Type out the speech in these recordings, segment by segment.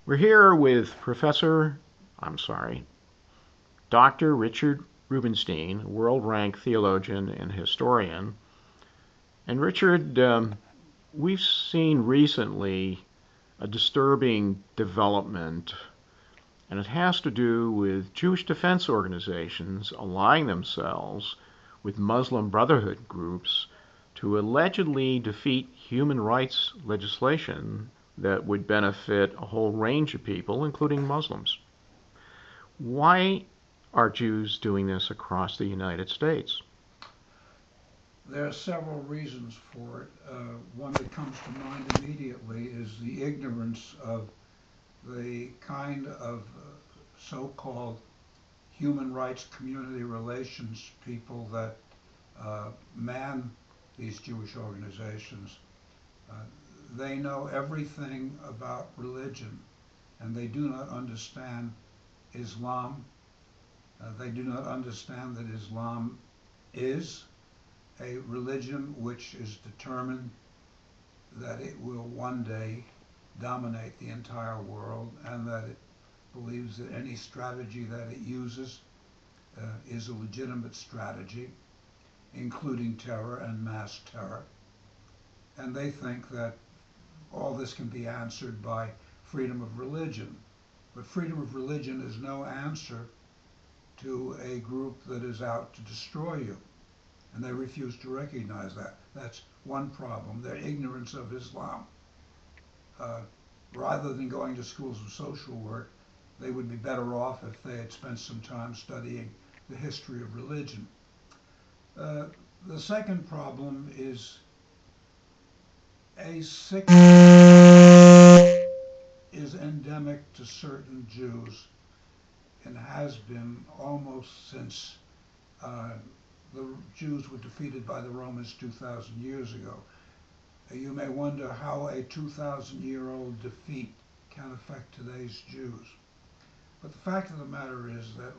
We're here with Dr. Richard Rubenstein, world-ranked theologian and historian. And Richard, we've seen recently a disturbing development, and it has to do with Jewish defense organizations allying themselves with Muslim Brotherhood groups to allegedly defeat human rights legislation that would benefit a whole range of people, including Muslims. Why are Jews doing this across the United States? There are several reasons for it. One that comes to mind immediately is the ignorance of the kind of so-called human rights community relations people that man these Jewish organizations. They know everything about religion, and they do not understand Islam. They do not understand that Islam is a religion which is determined that it will one day dominate the entire world, and that it believes that any strategy that it uses is a legitimate strategy, including terror and mass terror. And they think that all this can be answered by freedom of religion. But freedom of religion is no answer to a group that is out to destroy you. And they refuse to recognize that. That's one problem, their ignorance of Islam. Rather than going to schools of social work, they would be better off if they had spent some time studying the history of religion. The second problem is a sickness is endemic to certain Jews and has been almost since the Jews were defeated by the Romans 2,000 years ago. You may wonder how a 2,000-year-old defeat can affect today's Jews. But the fact of the matter is that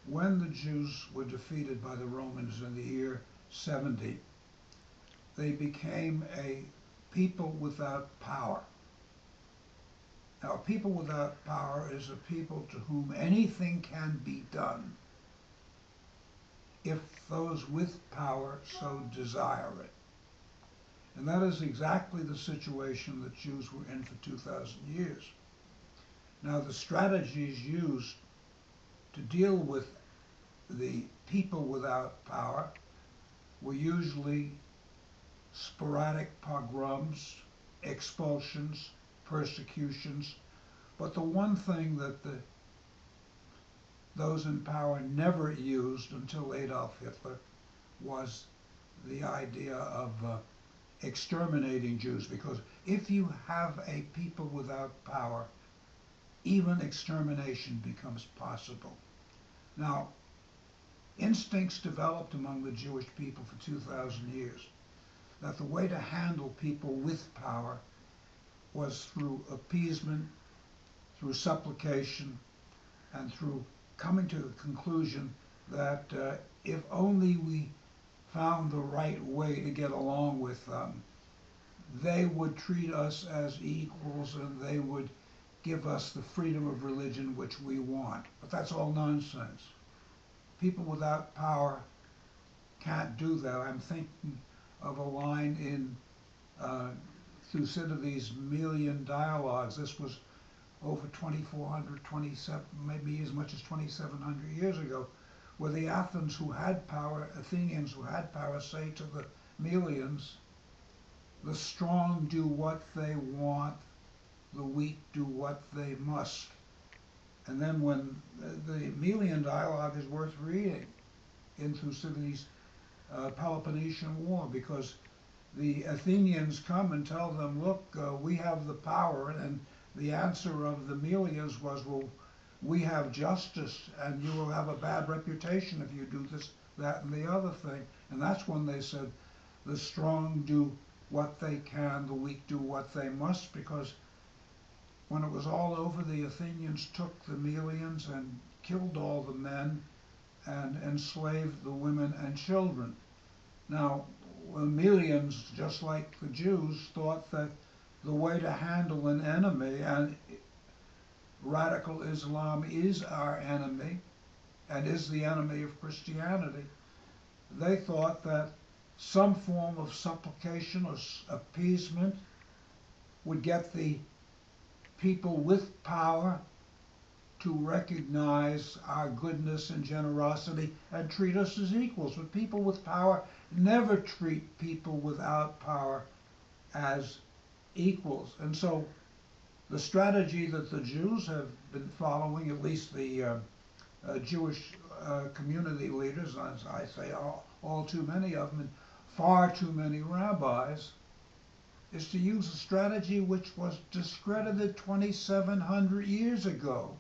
when the Jews were defeated by the Romans in the year 70, they became a people without power. Now, a people without power is a people to whom anything can be done if those with power so desire it. And that is exactly the situation that Jews were in for 2,000 years. Now, the strategies used to deal with the people without power were usually sporadic pogroms, expulsions, persecutions. But the one thing that those in power never used until Adolf Hitler was the idea of exterminating Jews, because if you have a people without power, even extermination becomes possible. Now, instincts developed among the Jewish people for 2,000 years that the way to handle people with power was through appeasement, through supplication, and through coming to the conclusion that if only we found the right way to get along with them, they would treat us as equals and they would give us the freedom of religion which we want. But that's all nonsense. People without power can't do that. I'm thinking of a line in Thucydides' Melian dialogues. This was over 2,400, 27, maybe as much as 2,700 years ago, where the Athenians who had power say to the Melians, the strong do what they want, the weak do what they must. And then when the Melian dialogue is worth reading in Thucydides' Peloponnesian War, because the Athenians come and tell them, look, we have the power, and the answer of the Melians was, well, we have justice, and you will have a bad reputation if you do this, that, and the other thing. And that's when they said, the strong do what they can, the weak do what they must, because when it was all over, the Athenians took the Melians and killed all the men and enslaved the women and children. Now, the Melians, just like the Jews, thought that the way to handle an enemy, and radical Islam is our enemy and is the enemy of Christianity, they thought that some form of supplication or appeasement would get the people with power to recognize our goodness and generosity and treat us as equals. But people with power never treat people without power as equals. And so the strategy that the Jews have been following, at least the Jewish community leaders, as I say, all too many of them, and far too many rabbis, is to use a strategy which was discredited 2,700 years ago.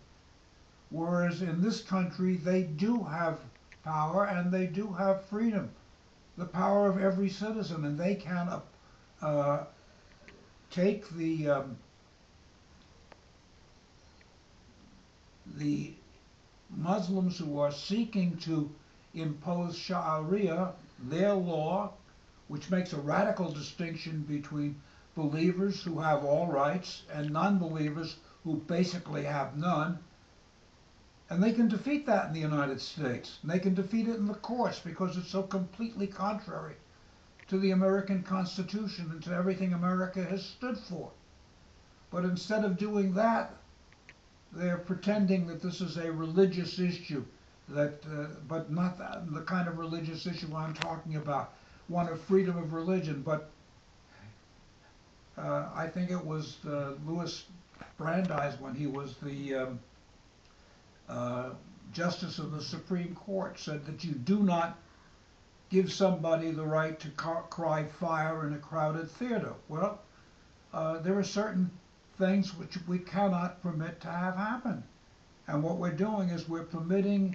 Whereas in this country, they do have power and they do have freedom, the power of every citizen, and they can take the Muslims who are seeking to impose Sharia, their law, which makes a radical distinction between believers who have all rights and non-believers who basically have none. And they can defeat that in the United States. And they can defeat it in the courts because it's so completely contrary to the American Constitution and to everything America has stood for. But instead of doing that, they're pretending that this is a religious issue, but not the kind of religious issue I'm talking about, one of freedom of religion. But I think it was Louis Brandeis, when he was the Justice of the Supreme Court, said that you do not give somebody the right to cry fire in a crowded theater. Well, there are certain things which we cannot permit to have happen. And what we're doing is we're permitting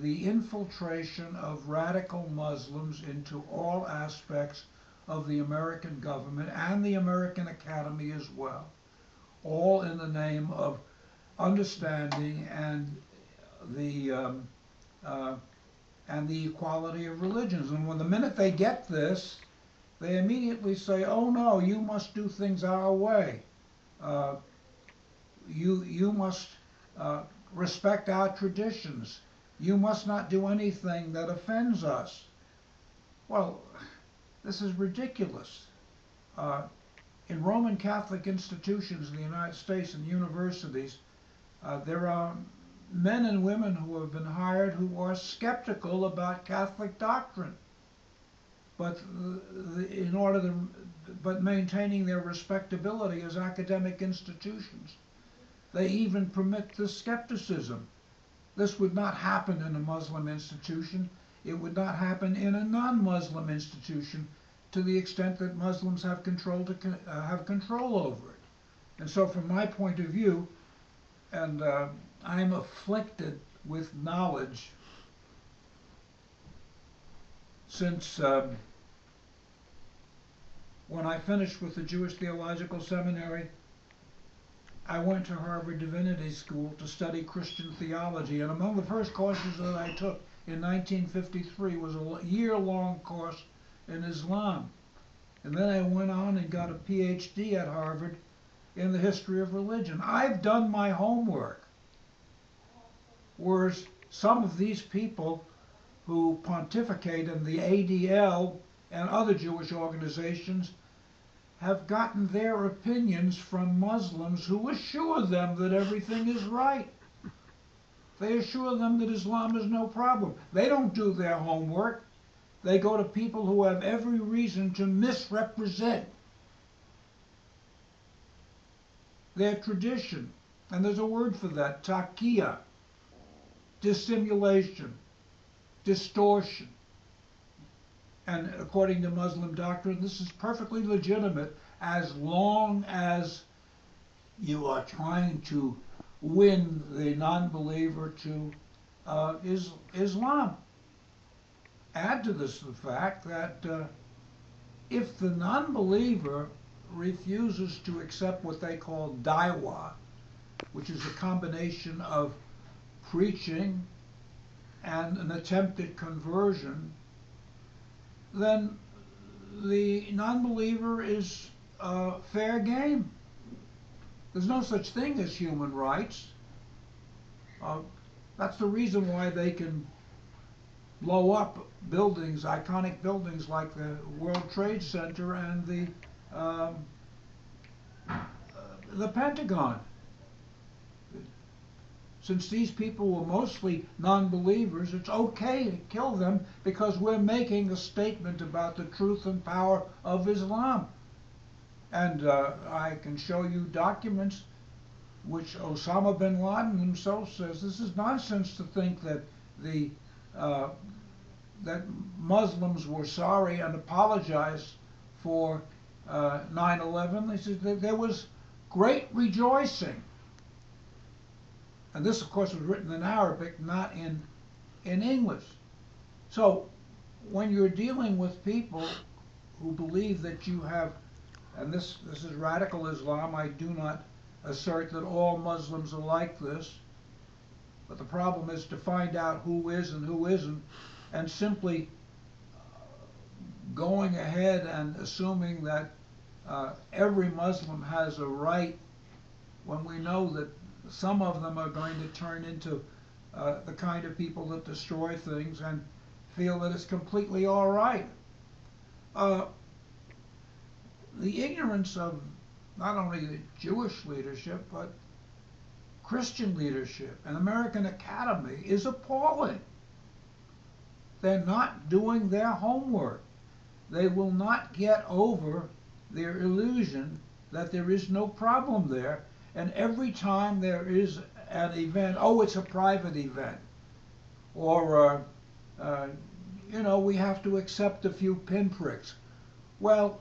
the infiltration of radical Muslims into all aspects of the American government and the American Academy as well, all in the name of understanding and the equality of religions. And when the minute they get this, they immediately say, "Oh no, you must do things our way. You must respect our traditions. You must not do anything that offends us." Well, this is ridiculous. In Roman Catholic institutions in the United States and universities, there are men and women who have been hired who are skeptical about Catholic doctrine, but but maintaining their respectability as academic institutions. They even permit this skepticism. This would not happen in a Muslim institution. It would not happen in a non-Muslim institution, to the extent that Muslims have control over it. And so from my point of view, and I'm afflicted with knowledge since when I finished with the Jewish Theological Seminary, I went to Harvard Divinity School to study Christian theology, and among the first courses that I took in 1953 was a year-long course in Islam. And then I went on and got a PhD at Harvard in the history of religion. I've done my homework. Whereas some of these people who pontificate in the ADL and other Jewish organizations have gotten their opinions from Muslims who assure them that everything is right. They assure them that Islam is no problem. They don't do their homework. They go to people who have every reason to misrepresent their tradition. And there's a word for that, taqiyya, dissimulation, distortion. And according to Muslim doctrine, this is perfectly legitimate as long as you are trying to win the non-believer to Islam. Add to this the fact that if the non-believer refuses to accept what they call dawah, which is a combination of preaching and an attempted conversion, then the non-believer is fair game. There's no such thing as human rights. Uh, that's the reason why they can blow up buildings, iconic buildings like the World Trade Center and the Pentagon. Since these people were mostly non-believers, it's okay to kill them because we're making a statement about the truth and power of Islam. And I can show you documents which Osama bin Laden himself says this is nonsense to think that uh, that Muslims were sorry and apologized for 9/11. They said that there was great rejoicing. And this, of course, was written in Arabic, not in English. So when you're dealing with people who believe that you have, and this is radical Islam, I do not assert that all Muslims are like this, but the problem is to find out who is and who isn't, and simply going ahead and assuming that every Muslim has a right when we know that some of them are going to turn into the kind of people that destroy things and feel that it's completely all right. The ignorance of not only the Jewish leadership, but Christian leadership and American Academy is appalling. They're not doing their homework. They will not get over their illusion that there is no problem there. And every time there is an event, oh, it's a private event. Or, we have to accept a few pinpricks. Well,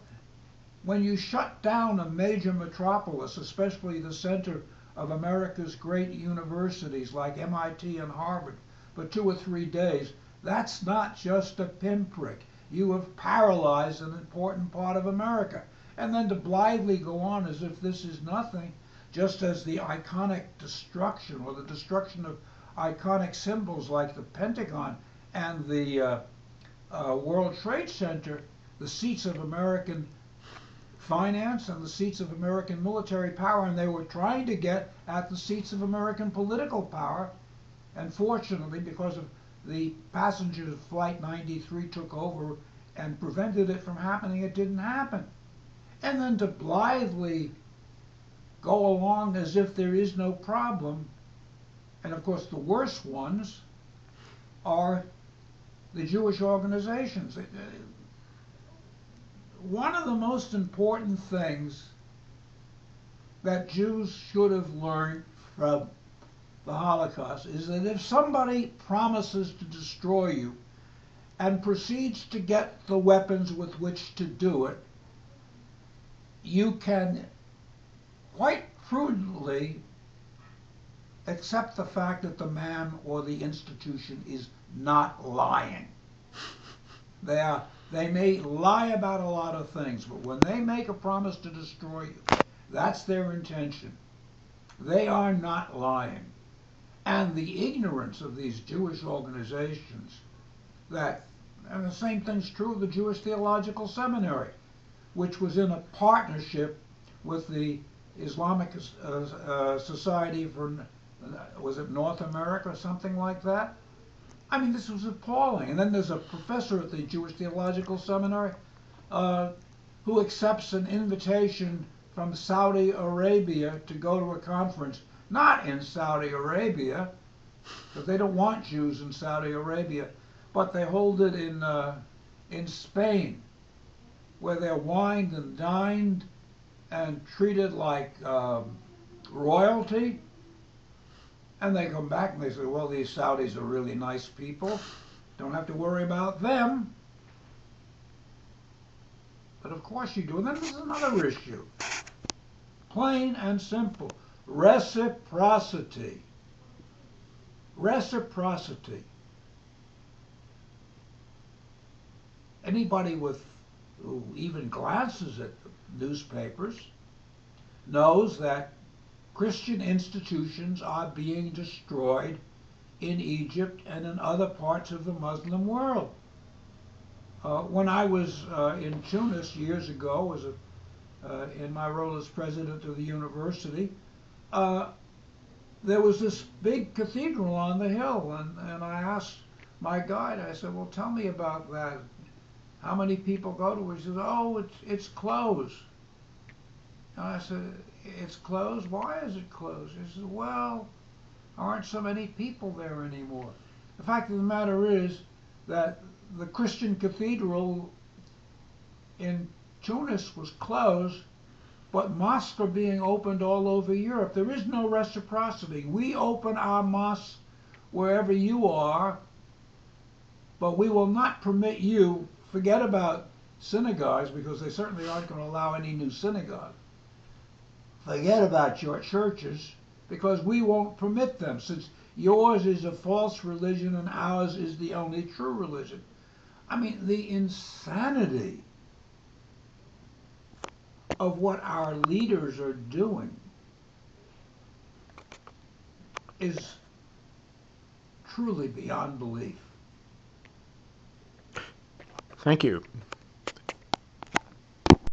when you shut down a major metropolis, especially the center of America's great universities like MIT and Harvard, for 2 or 3 days, that's not just a pinprick. You have paralyzed an important part of America. And then to blithely go on as if this is nothing, just as the iconic destruction or the destruction of iconic symbols like the Pentagon and the World Trade Center, the seats of American finance and the seats of American military power, and they were trying to get at the seats of American political power. And fortunately, because of the passengers of Flight 93 took over and prevented it from happening, it didn't happen. And then to blithely go along as if there is no problem. And of course, the worst ones are the Jewish organizations. One of the most important things that Jews should have learned from the Holocaust is that if somebody promises to destroy you and proceeds to get the weapons with which to do it, you can quite prudently accept the fact that the man or the institution is not lying. They may lie about a lot of things, but when they make a promise to destroy you, that's their intention. They are not lying. And the ignorance of these Jewish organizations and the same thing's true of the Jewish Theological Seminary, which was in a partnership with the Islamic Society for, was it North America or something like that? I mean, this was appalling. And then there's a professor at the Jewish Theological Seminary who accepts an invitation from Saudi Arabia to go to a conference, not in Saudi Arabia, because they don't want Jews in Saudi Arabia, but they hold it in Spain, where they're wined and dined and treated like royalty. And they come back and they say, well, these Saudis are really nice people. Don't have to worry about them. But of course you do. And then there's another issue. Plain and simple. Reciprocity. Reciprocity. Anybody who even glances at the newspapers knows that Christian institutions are being destroyed in Egypt and in other parts of the Muslim world. When I was in Tunis years ago, in my role as president of the university, there was this big cathedral on the hill, and I asked my guide, I said, well, tell me about that. How many people go to it? He says, oh, it's closed. And I said, it's closed? Why is it closed? He says, well, aren't so many people there anymore. The fact of the matter is that the Christian cathedral in Tunis was closed, but mosques are being opened all over Europe. There is no reciprocity. We open our mosques wherever you are, but we will not permit you, forget about synagogues, because they certainly aren't going to allow any new synagogue. Forget about your churches, because we won't permit them, since yours is a false religion and ours is the only true religion. I mean, the insanity of what our leaders are doing is truly beyond belief. Thank you.